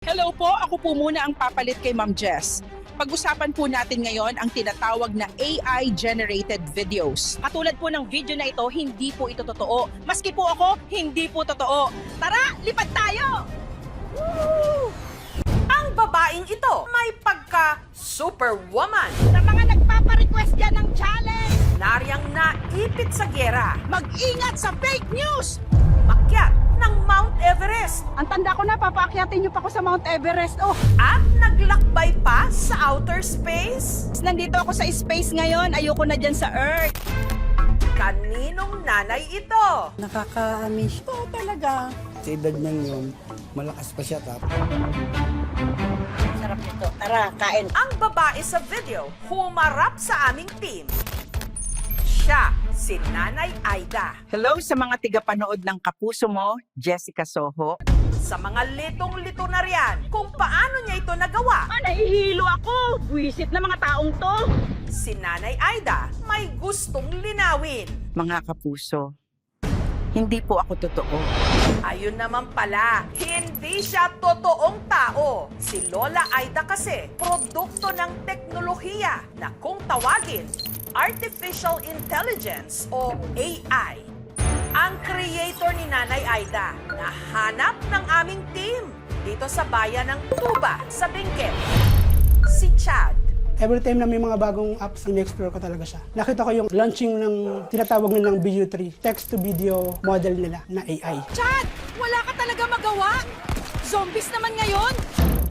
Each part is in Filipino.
Hello po, ako po muna ang papalit kay Ma'am Jess. Pag-usapan po natin ngayon ang tinatawag na AI-generated videos. Katulad po ng video na ito, hindi po ito totoo. Maski po ako, hindi po totoo. Tara, lipad tayo! Woo! Ang babaeng ito may pagka-superwoman. Sa mga nagpapa-request dyan ng challenge, Naryang naipit sa gera. mag-ingat sa fake news! Makyat ng Mount Everest. Ang tanda ko na, papaakyatin niyo pa ako sa Mount Everest. Oh, At naglakbay pa sa outer space. nandito ako sa space ngayon, ayoko na dyan sa Earth. Kaninong nanay ito? Nakaka-amiss po talaga. Sa edad niya yun, malakas pa siya tap. Sarap nito. Tara, kain. Ang babae sa video humarap sa aming team. Siya, si Nanay Aida. Hello sa mga tigapanood ng Kapuso Mo, Jessica Soho. Sa mga litong-lito na riyan kung paano niya ito nagawa. Nahihilo ako! Buwisit na mga taong to! Si Nanay Aida may gustong linawin. Mga kapuso, hindi po ako totoo. Ayun naman pala, hindi siya totoong tao. Si Lola Aida kasi, produkto ng teknolohiya na kung tawagin, Artificial Intelligence o AI. Ang creator ni Nanay Aida, nahanap ng aming team dito sa bayan ng Tuba, sa Benguet. Si Chad. Every time na may mga bagong apps, in-explore ko talaga siya. Nakita ko yung launching ng tinatawag nilang Video 3, text-to-video model nila na AI. Chad! Wala ka talaga magawa! Zombies naman ngayon!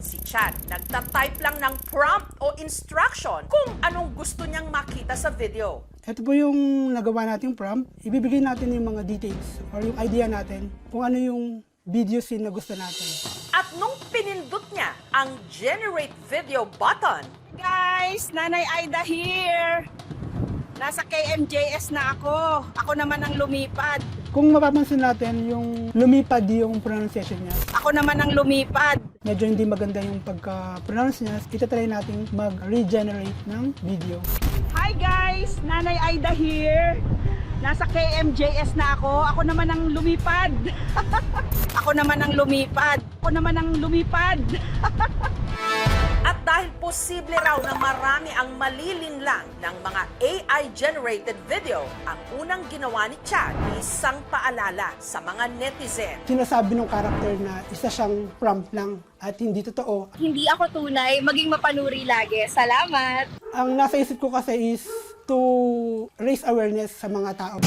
Si Chad, nagtatype lang ng prompt o instruction kung anong gusto niyang makita sa video. Ito po yung nagawa nating prompt. Ibibigay natin yung mga details or yung idea natin kung ano yung video scene na gusto natin. At nung pinindot niya ang Generate Video button, Guys, Nanay Aida here! Nasa KMJS na ako. Ako naman ang lumipad. Kung mapapansin natin, yung lumipad yung pronunciation niya. Ako naman ang lumipad. Medyo hindi maganda yung pagka-pronounce niya. Itatry natin mag-regenerate ng video. Hi guys! Nanay Aida here! Nasa KMJS na ako. Ako naman ang lumipad. Ako naman ang lumipad. Ako naman ang lumipad. at dahil posible raw na marami ang malilinlang ng mga AI-generated video, ang unang ginawa ni Chad, isang paalala sa mga netizen. Sinasabi ng character na isa siyang prompt lang at hindi totoo. Hindi ako tunay, maging mapanuri lagi. Salamat! Ang nasa isip ko kasi is to raise awareness sa mga tao.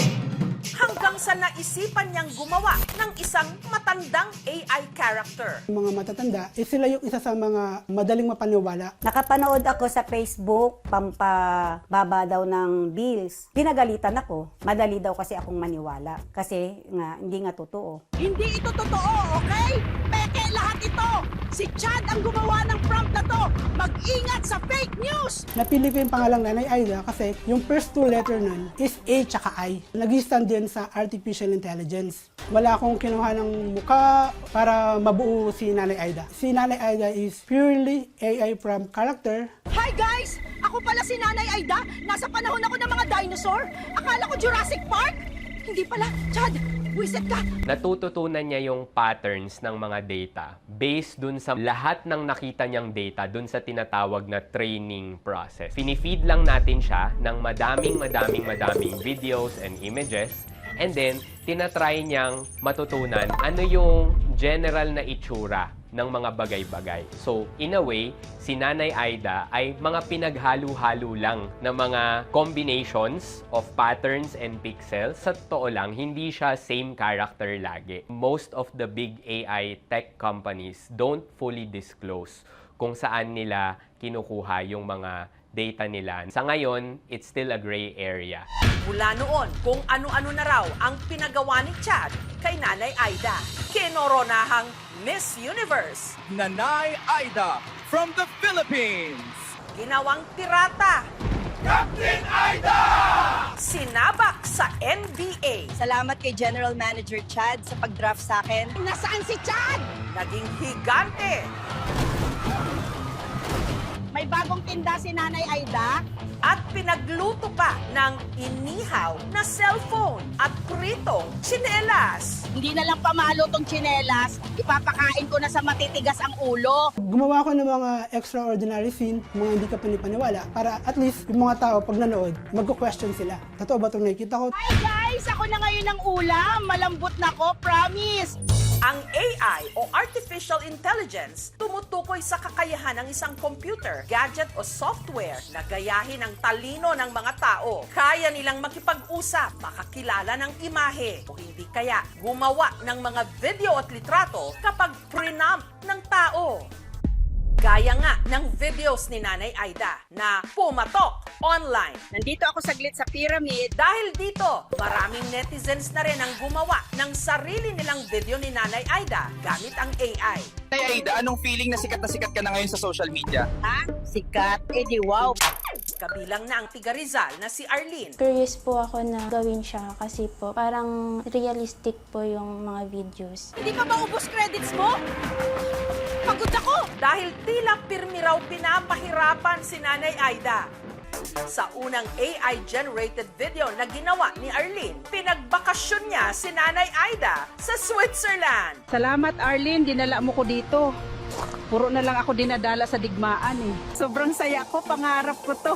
Hanggang sa naisipan niyang gumawa ng isang matandang AI character. Yung mga matatanda, sila yung isa sa mga madaling mapaniwala. Nakapanood ako sa Facebook, pampababa daw ng bills. Pinagalitan ako. Madali daw kasi akong maniwala. Kasi nga, hindi nga totoo. Hindi ito totoo, okay? Peke lahat ito! Si Chad ang gumawa ng prompt na to! Mag-ingat sa fake news! Napili ko yung pangalang Nanay Aida kasi yung first two letter nun is A tsaka I. Nag-stand din sa Artificial Intelligence. Wala akong kinuha ng muka para mabuo si Nanay Aida. Si Nanay Aida is purely AI prompt character. Hi guys! Ako pala si Nanay Aida. Nasa panahon ako ng mga dinosaur. Akala ko Jurassic Park. Hindi pala. Chad, wiset ka. Natututunan niya yung patterns ng mga data based dun sa lahat ng nakita niyang data dun sa tinatawag na training process. Pinifeed lang natin siya ng madaming videos and images, and then tinatry niyang matutunan ano yung general na itsura ng mga bagay-bagay. So, in a way, si Nanay Aida ay mga pinaghalo-halo lang ng mga combinations of patterns and pixels. Sa totoo lang, hindi siya same character lagi. Most of the big AI tech companies don't fully disclose kung saan nila kinukuha yung mga data nila. Sa ngayon, it's still a gray area. Mula noon, kung ano-ano na raw ang pinagawa ni Chad kay Nanay Aida. Kinoronahang Miss Universe. Nanay Aida from the Philippines. Ginawang pirata. Captain Aida! Sinabak sa NBA. Salamat kay General Manager Chad sa pag-draft sa akin. Nasaan si Chad? Naging higante. May bagong tinda si Nanay Aida. at pinagluto pa ng inihaw na cellphone at pritong tsinelas. Hindi na lang pamalo tong tsinelas, ipapakain ko na sa matitigas ang ulo. Gumawa ko ng mga extraordinary scene, mga hindi ka panipaniwala, para at least yung mga tao pag nanood, magko-question sila. Totoo ba itong nakikita ko? Hi guys! Ako na ngayon ng ulam. Malambot na ko, promise! Ang AI o Artificial Intelligence tumutukoy sa kakayahan ng isang computer, gadget o software na gayahin ang talino ng mga tao. Kaya nilang makipag-usap, makakilala ng imahe o hindi kaya gumawa ng mga video at litrato kapag prompt ng tao. Gaya nga ng videos ni Nanay Aida na pumatok online. Nandito ako saglit sa pyramid. Dahil dito, maraming netizens na rin ang gumawa ng sarili nilang video ni Nanay Aida gamit ang AI. Nanay Aida, anong feeling na sikat ka na ngayon sa social media? Ha? Sikat? Eh di wow! Kabilang na ang tiga Rizal na si Arlene. Curious po ako na gawin siya kasi po parang realistic po yung mga videos. Hindi pa ba ubos credits mo? Pagod ako! Dahil tila pirmi raw pinapahirapan si Nanay Aida. Sa unang AI-generated video na ginawa ni Arlene, pinagbakasyon niya si Nanay Aida sa Switzerland. Salamat Arlene, dinala mo ko dito. Puro na lang ako dinadala sa digmaan eh. Sobrang saya ko, pangarap ko to.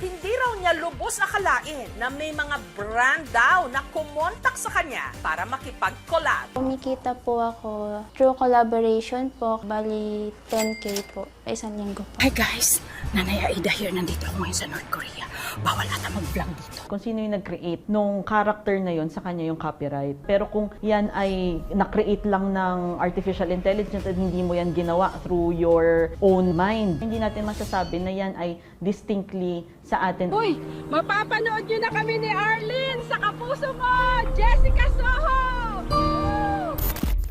Hindi raw niya lubos akalain na may mga brand daw na kumontak sa kanya para makipag-collab. Kumikita po ako through collaboration po, bali 10K po, isang linggo po. Hi guys! Nanay Aida here. Nandito ako ngayon sa North Korea. Bawal ata mag-vlog dito. Kung sino yung nag-create nung character na yon, sa kanya yung copyright. Pero kung yan ay na-create lang ng artificial intelligence at hindi mo yan ginawa through your own mind, hindi natin masasabi na yan ay distinctly sa atin. Uy! Mapapanood nyo na kami ni Arlene sa Kapuso Mo! Jessica Soho! Woo!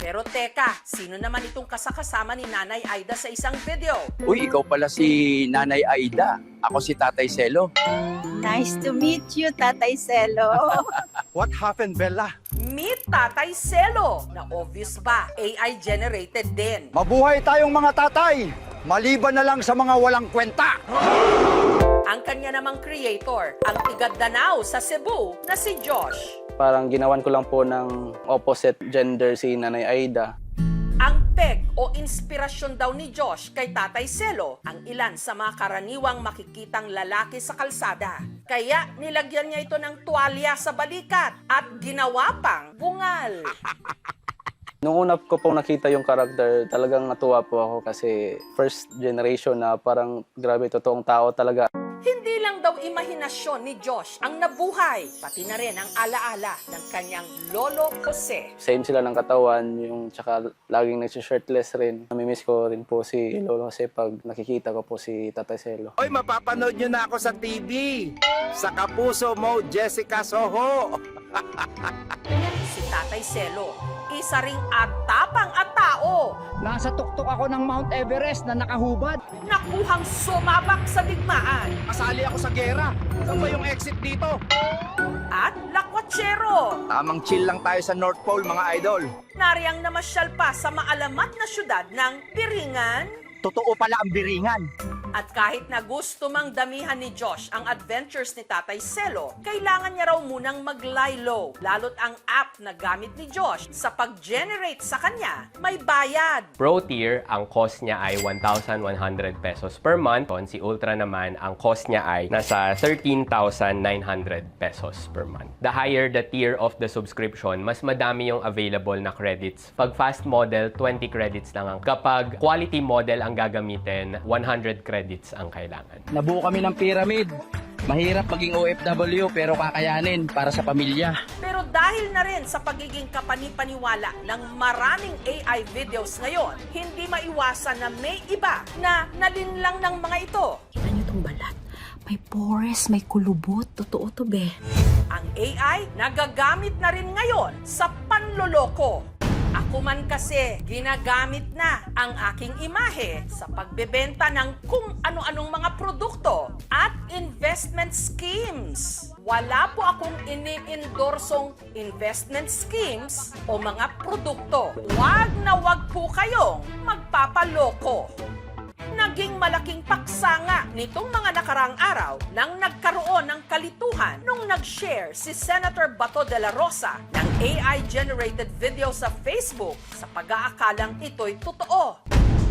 Pero teka, sino naman itong kasakasama ni Nanay Aida sa isang video? Uy, ikaw pala si Nanay Aida. Ako si Tatay Selo. Nice to meet you, Tatay Selo. What happened, Bella? Meet Tatay Selo, na obvious ba, AI-generated din. Mabuhay tayong mga tatay! Maliban na lang sa mga walang kwenta! Ang kanya namang creator, ang tiga-Danao sa Cebu na si Josh. Parang ginawan ko lang po ng opposite gender si Nanay Aida. Ang peg o inspirasyon daw ni Josh kay Tatay Selo ang ilan sa mga karaniwang makikitang lalaki sa kalsada. Kaya nilagyan niya ito ng tuwalya sa balikat at ginawa pang bungal. Nung una ko pong nakita yung karakter, talagang natuwa po ako kasi first generation na parang grabe, totoong tao talaga. Hindi lang daw imahinasyon ni Josh ang nabuhay, pati na rin ang alaala ng kanyang Lolo Jose. Same sila ng katawan, yung tsaka laging nag-shirtless rin. Namimiss ko rin po si Lolo Jose pag nakikita ko po si Tatay Selo. Oy, mapapanood nyo na ako sa TV. Sa Kapuso Mo, Jessica Soho. Si Tatay Selo, isa ring atapang at tao. Nasa tuktok ako ng Mount Everest na nakahubad. Nakuhang sumabak sa digmaan. Kasali ako sa gera. Saan ba yung exit dito? At lakwatsero. Tamang chill lang tayo sa North Pole, mga idol. Nariyang namasyal pa sa maalamat na syudad ng Piringan. Totoo pala ang biringan. At kahit na gusto mang damihan ni Josh ang adventures ni Tatay Selo, kailangan niya raw munang mag-lie low. Lalo't ang app na gamit ni Josh sa pag-generate sa kanya, may bayad. Pro tier, ang cost niya ay 1,100 pesos per month. Si Ultra naman, ang cost niya ay nasa 13,900 pesos per month. The higher the tier of the subscription, mas madami yung available na credits. Pag fast model, 20 credits lang ang. Kapag quality model ang gagamitin, 100 credits ang kailangan. Nabuo kami ng pyramid. Mahirap maging OFW pero kakayanin para sa pamilya. Pero dahil na rin sa pagiging kapanipaniwala ng maraming AI videos ngayon, hindi maiwasan na may iba na nalinlang ng mga ito. Kita nyo tong balat. May pores, may kulubot. Totoo to, be. Ang AI nagagamit na rin ngayon sa panloloko. Ako man kasi, ginagamit na ang aking imahe sa pagbebenta ng kung ano-anong mga produkto at investment schemes. Wala po akong ini-endorsong investment schemes o mga produkto. Wag na wag po kayong magpapaloko. Naging malaking paksa nga nitong mga nakaraang araw nang nagkaroon ng kalituhan nung nag-share si Senator Bato de la Rosa ng AI-generated video sa Facebook sa pag-aakalang ito'y totoo.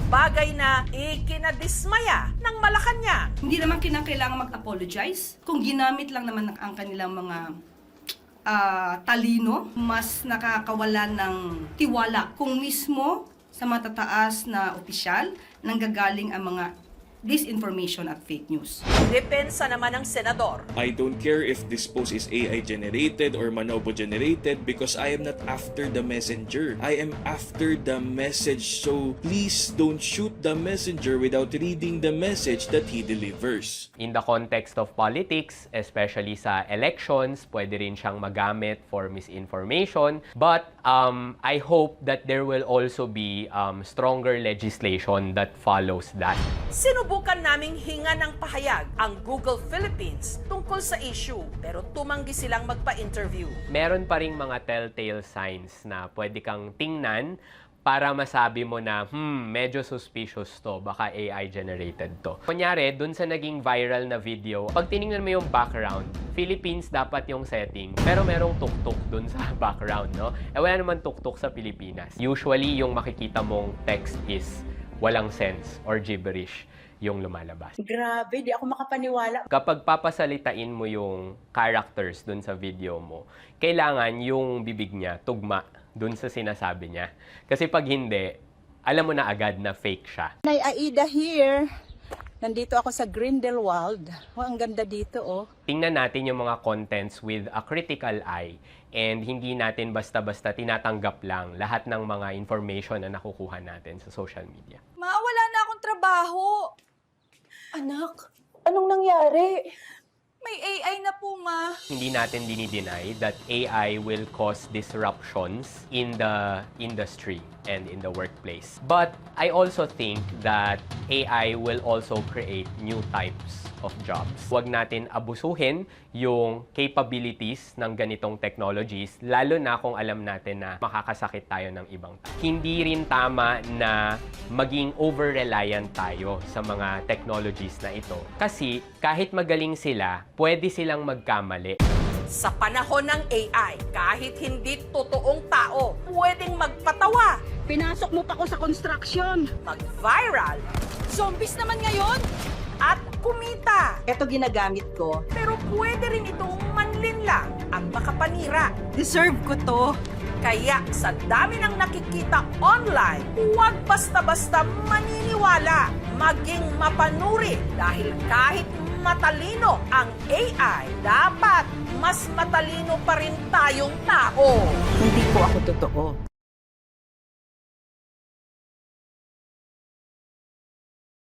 Bagay na ikinadismaya ng Malacanang. Hindi naman kinakailangan mag-apologize kung ginamit lang naman ang kanilang mga talino, mas nakakawala ng tiwala kung mismo sa matataas na opisyal nanggagaling ang mga disinformation at fake news. Depensa naman ng senador. I don't care if this post is AI generated or Manobo generated because I am not after the messenger. I am after the message. So please don't shoot the messenger without reading the message that he delivers. In the context of politics, especially sa elections, pwede rin siyang magamit for misinformation. But I hope that there will also be stronger legislation that follows that. Sinubukan naming hinga ng pahayag ang Google Philippines tungkol sa issue pero tumanggi silang magpa-interview. Meron pa ring mga telltale signs na pwede kang tingnan para masabi mo na, medyo suspicious to, baka AI-generated to. Kunyari, dun sa naging viral na video, pag tinignan mo yung background, Philippines dapat yung setting, pero merong tuktok dun sa background, no? Wala naman tuktok sa Pilipinas. Usually, yung makikita mong text is walang sense or gibberish yung lumalabas. Grabe, di ako makapaniwala. Kapag papasalitain mo yung characters dun sa video mo, kailangan yung bibig niya tugma dun sa sinasabi niya. Kasi pag hindi, alam mo na agad na fake siya. Nay Aida here. Nandito ako sa Grindelwald. Oh, ang ganda dito, oh. Tingnan natin yung mga contents with a critical eye and hindi natin basta-basta tinatanggap lang lahat ng mga information na nakukuha natin sa social media. Ma, wala na akong trabaho. Anak, anong nangyari? May AI na po, Ma. Hindi natin dinideny that AI will cause disruptions in the industry and in the workplace. But I also think that AI will also create new types of jobs. Huwag natin abusuhin yung capabilities ng ganitong technologies, lalo na kung alam natin na makakasakit tayo ng ibang tao. Hindi rin tama na maging over-reliant tayo sa mga technologies na ito. Kasi kahit magaling sila, pwede silang magkamali. Sa panahon ng AI, kahit hindi totoong tao, pwedeng magpatawa, Pinasok mo pa ko sa construction. mag-viral, Zombies naman ngayon? at kumita. Ito ginagamit ko. Pero pwede rin itong manlinlang at makapanira. Deserve ko to. Kaya sa dami ng nakikita online, huwag basta-basta maniniwala, maging mapanuri dahil kahit matalino ang AI, dapat mas matalino pa rin tayong tao. Hindi po ako totoo.